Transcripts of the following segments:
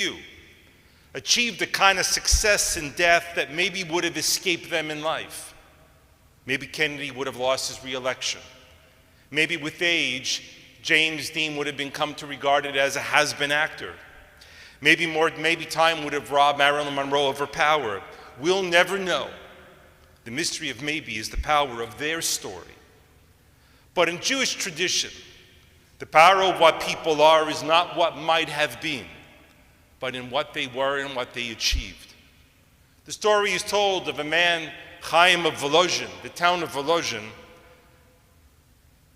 few achieved a kind of success in death that maybe would have escaped them in life. Maybe Kennedy would have lost his re-election. Maybe with age, James Dean would have been come to regard it as a has-been actor. Maybe time would have robbed Marilyn Monroe of her power. We'll never know. The mystery of maybe is the power of their story. But in Jewish tradition, the power of what people are is not what might have been, but in what they were and what they achieved. The story is told of a man, Chaim of Volozhin, the town of Volozhin,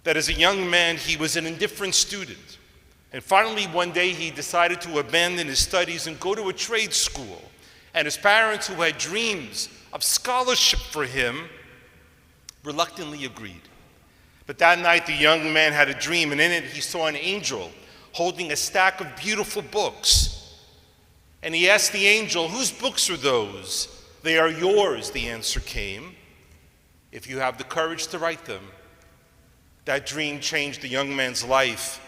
that as a young man he was an indifferent student. And finally one day he decided to abandon his studies and go to a trade school. And his parents, who had dreams of scholarship for him, reluctantly agreed. But that night the young man had a dream, and in it he saw an angel holding a stack of beautiful books. And he asked the angel, "Whose books are those?" "They are yours," the answer came, "if you have the courage to write them." That dream changed the young man's life,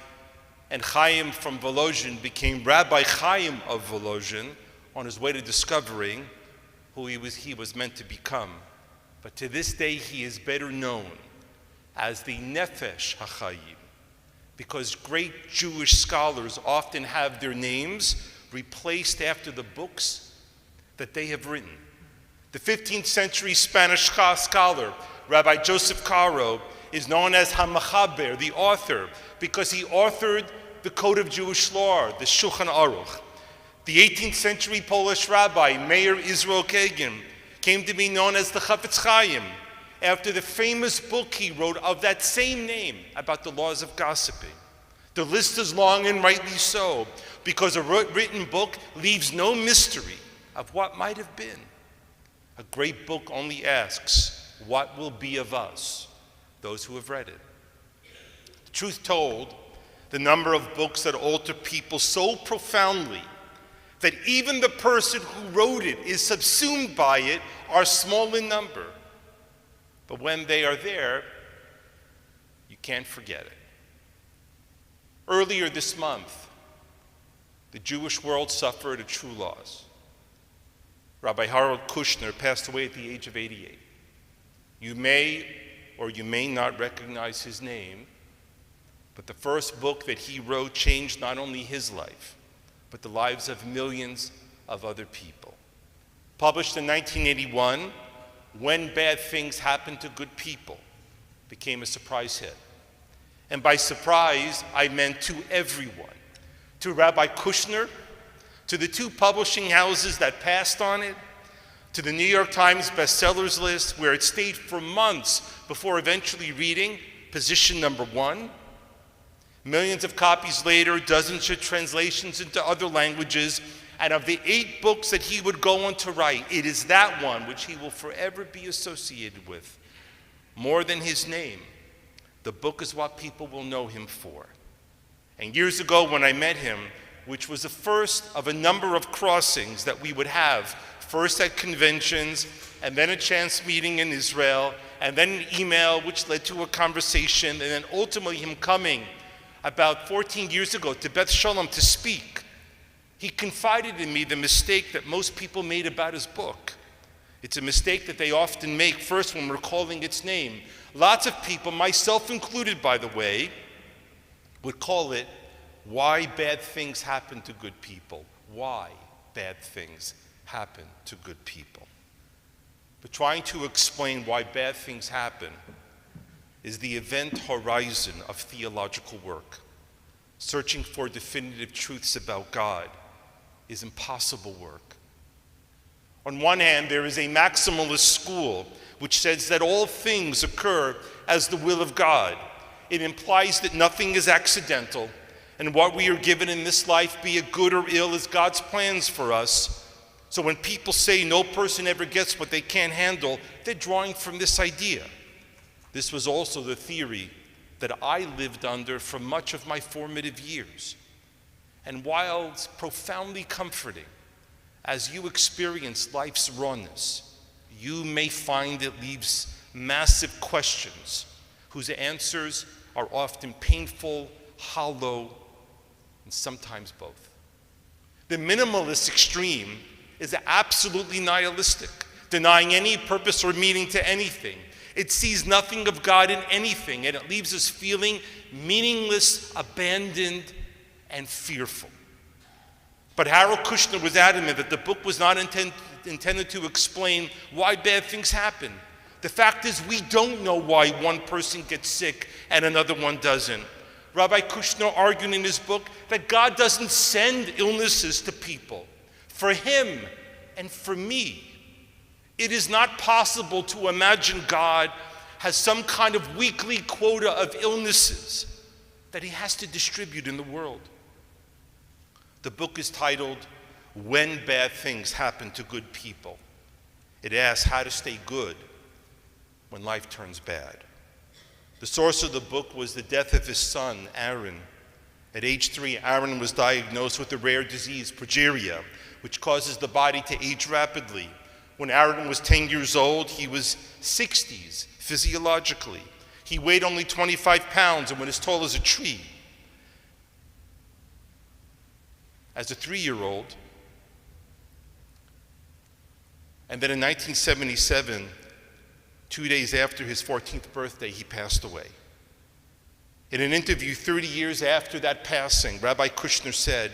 and Chaim from Volozhin became Rabbi Chaim of Volozhin on his way to discovering who he was meant to become. But to this day he is better known as the Nefesh HaChaim, because great Jewish scholars often have their names replaced after the books that they have written. The 15th century Spanish scholar, Rabbi Joseph Caro, is known as HaMachaber, the author, because he authored the Code of Jewish Law, the Shulchan Aruch. The 18th century Polish rabbi, Meir Israel Kagan, came to be known as the Chafetz Chaim, after the famous book he wrote of that same name about the laws of gossiping. The list is long, and rightly so, because a written book leaves no mystery of what might have been. A great book only asks, what will be of us, those who have read it? The truth told, the number of books that alter people so profoundly that even the person who wrote it is subsumed by it are small in number. But when they are there, you can't forget it. Earlier this month, the Jewish world suffered a true loss. Rabbi Harold Kushner passed away at the age of 88. You may or you may not recognize his name, but the first book that he wrote changed not only his life, but the lives of millions of other people. Published in 1981, When Bad Things Happen to Good People became a surprise hit. And by surprise, I meant to everyone. To Rabbi Kushner, to the 2 publishing houses that passed on it, to the New York Times bestsellers list, where it stayed for months before eventually reading position number 1. Millions of copies later, dozens of translations into other languages, and of the 8 books that he would go on to write, it is that one which he will forever be associated with. More than his name, the book is what people will know him for. And years ago when I met him, which was the first of a number of crossings that we would have, first at conventions, and then a chance meeting in Israel, and then an email which led to a conversation, and then ultimately him coming about 14 years ago to Beth Shalom to speak, he confided in me the mistake that most people made about his book. It's a mistake that they often make first when recalling its name. Lots of people, myself included by the way, would call it Why Bad Things Happen to Good People. Why bad things happen to good people. But trying to explain why bad things happen is the event horizon of theological work. Searching for definitive truths about God is impossible work. On one hand, there is a maximalist school which says that all things occur as the will of God. It implies that nothing is accidental, and what we are given in this life, be it good or ill, is God's plans for us. So when people say no person ever gets what they can't handle, they're drawing from this idea. This was also the theory that I lived under for much of my formative years. And while it's profoundly comforting, as you experience life's rawness, you may find it leaves massive questions whose answers are often painful, hollow, and sometimes both. The minimalist extreme is absolutely nihilistic, denying any purpose or meaning to anything. It sees nothing of God in anything, and it leaves us feeling meaningless, abandoned, and fearful. But Harold Kushner was adamant that the book was not intended to explain why bad things happen. The fact is, we don't know why one person gets sick and another one doesn't. Rabbi Kushner argued in his book that God doesn't send illnesses to people. For him and for me, it is not possible to imagine God has some kind of weekly quota of illnesses that he has to distribute in the world. The book is titled, When Bad Things Happen to Good People. It asks how to stay good when life turns bad. The source of the book was the death of his son, Aaron. At age 3, Aaron was diagnosed with a rare disease, progeria, which causes the body to age rapidly. When Aaron was 10 years old, he was 60s physiologically. He weighed only 25 pounds and was as tall as a tree. As a 3-year-old, and then in 1977, 2 days after his 14th birthday, he passed away. In an interview 30 years after that passing, Rabbi Kushner said,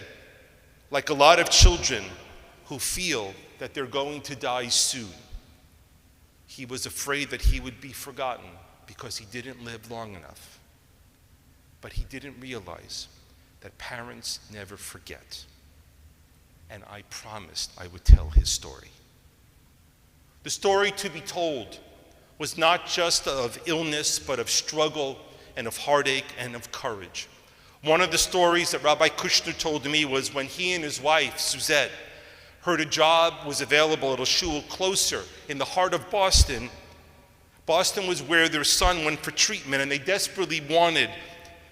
like a lot of children who feel that they're going to die soon, he was afraid that he would be forgotten because he didn't live long enough. But he didn't realize that parents never forget. And I promised I would tell his story. The story to be told was not just of illness, but of struggle and of heartache and of courage. One of the stories that Rabbi Kushner told me was when he and his wife, Suzette, heard a job was available at a shul closer in the heart of Boston. Boston was where their son went for treatment, and they desperately wanted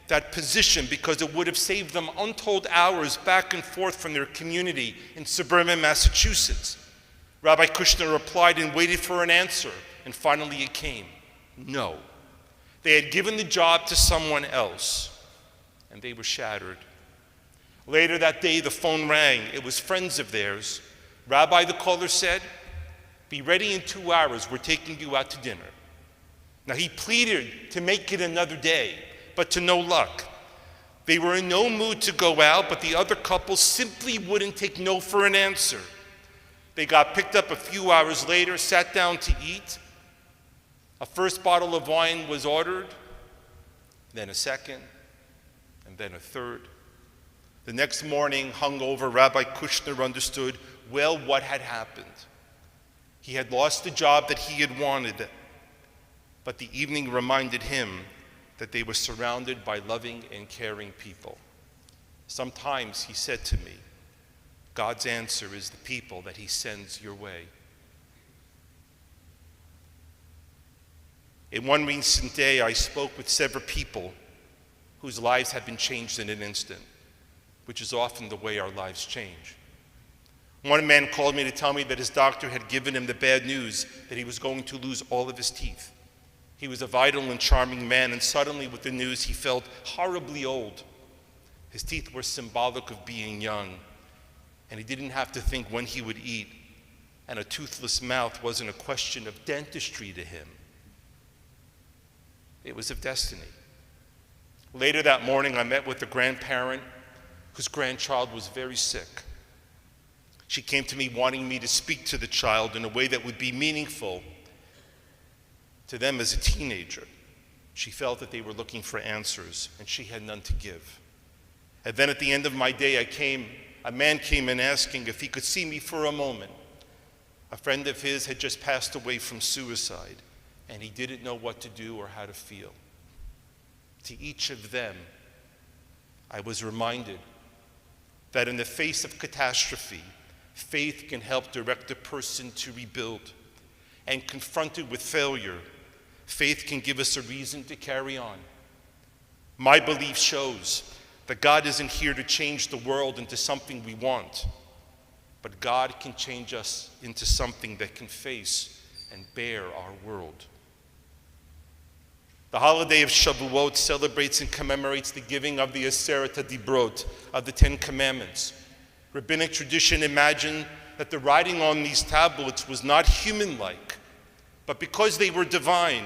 that position because it would have saved them untold hours back and forth from their community in suburban Massachusetts. Rabbi Kushner replied and waited for an answer. And finally it came. No. They had given the job to someone else, and they were shattered. Later that day, the phone rang. It was friends of theirs. Rabbi, the caller said, be ready in 2 hours. We're taking you out to dinner. Now, he pleaded to make it another day, but to no luck. They were in no mood to go out, but the other couple simply wouldn't take no for an answer. They got picked up a few hours later, sat down to eat. A first bottle of wine was ordered, then a second, and then a third. The next morning, hungover, Rabbi Kushner understood well what had happened. He had lost the job that he had wanted, but the evening reminded him that they were surrounded by loving and caring people. Sometimes, he said to me, God's answer is the people that he sends your way. In one recent day, I spoke with several people whose lives had been changed in an instant, which is often the way our lives change. One man called me to tell me that his doctor had given him the bad news that he was going to lose all of his teeth. He was a vital and charming man, and suddenly with the news, he felt horribly old. His teeth were symbolic of being young, and he didn't have to think when he would eat, and a toothless mouth wasn't a question of dentistry to him. It was of destiny. Later that morning, I met with a grandparent whose grandchild was very sick. She came to me wanting me to speak to the child in a way that would be meaningful to them as a teenager. She felt that they were looking for answers, and she had none to give. And then at the end of my day, a man came in asking if he could see me for a moment. A friend of his had just passed away from suicide, and he didn't know what to do or how to feel. To each of them, I was reminded that in the face of catastrophe, faith can help direct a person to rebuild. And confronted with failure, faith can give us a reason to carry on. My belief shows that God isn't here to change the world into something we want, but God can change us into something that can face and bear our world. The holiday of Shavuot celebrates and commemorates the giving of the Aseret HaDibrot, of the 10 Commandments. Rabbinic tradition imagined that the writing on these tablets was not human-like, but because they were divine,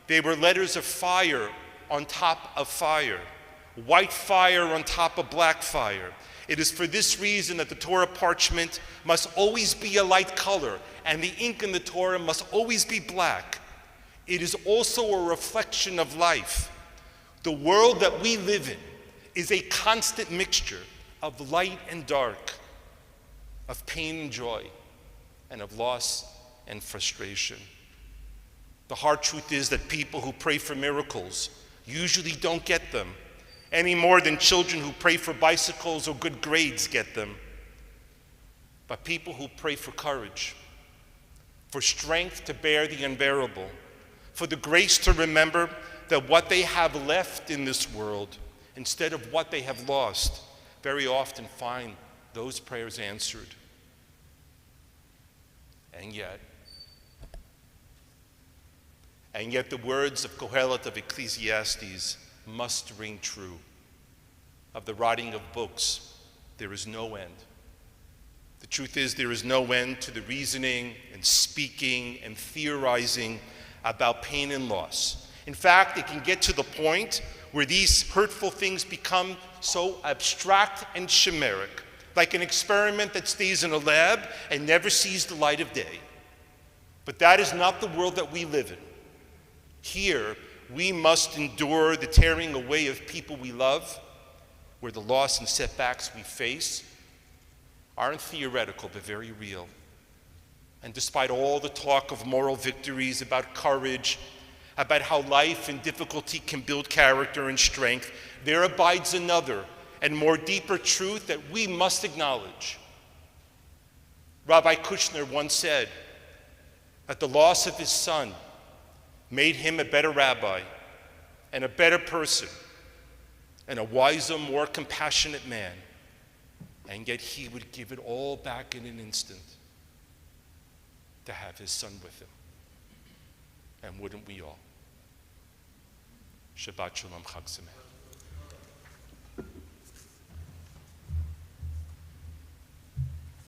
they were letters of fire on top of fire, white fire on top of black fire. It is for this reason that the Torah parchment must always be a light color, and the ink in the Torah must always be black. It is also a reflection of life. The world that we live in is a constant mixture of light and dark, of pain and joy, and of loss and frustration. The hard truth is that people who pray for miracles usually don't get them, any more than children who pray for bicycles or good grades get them. But people who pray for courage, for strength to bear the unbearable, for the grace to remember that what they have left in this world instead of what they have lost, very often find those prayers answered. And yet the words of Kohelet of Ecclesiastes must ring true. Of the writing of books, there is no end. The truth is, there is no end to the reasoning and speaking and theorizing about pain and loss. In fact, it can get to the point where these hurtful things become so abstract and chimeric, like an experiment that stays in a lab and never sees the light of day. But that is not the world that we live in. Here, we must endure the tearing away of people we love, where the loss and setbacks we face aren't theoretical, but very real. And despite all the talk of moral victories, about courage, about how life and difficulty can build character and strength, there abides another and more deeper truth that we must acknowledge. Rabbi Kushner once said that the loss of his son made him a better rabbi and a better person and a wiser, more compassionate man, and yet he would give it all back in an instant to have his son with him. And wouldn't we all? Shabbat Shalom, Chag Sameach.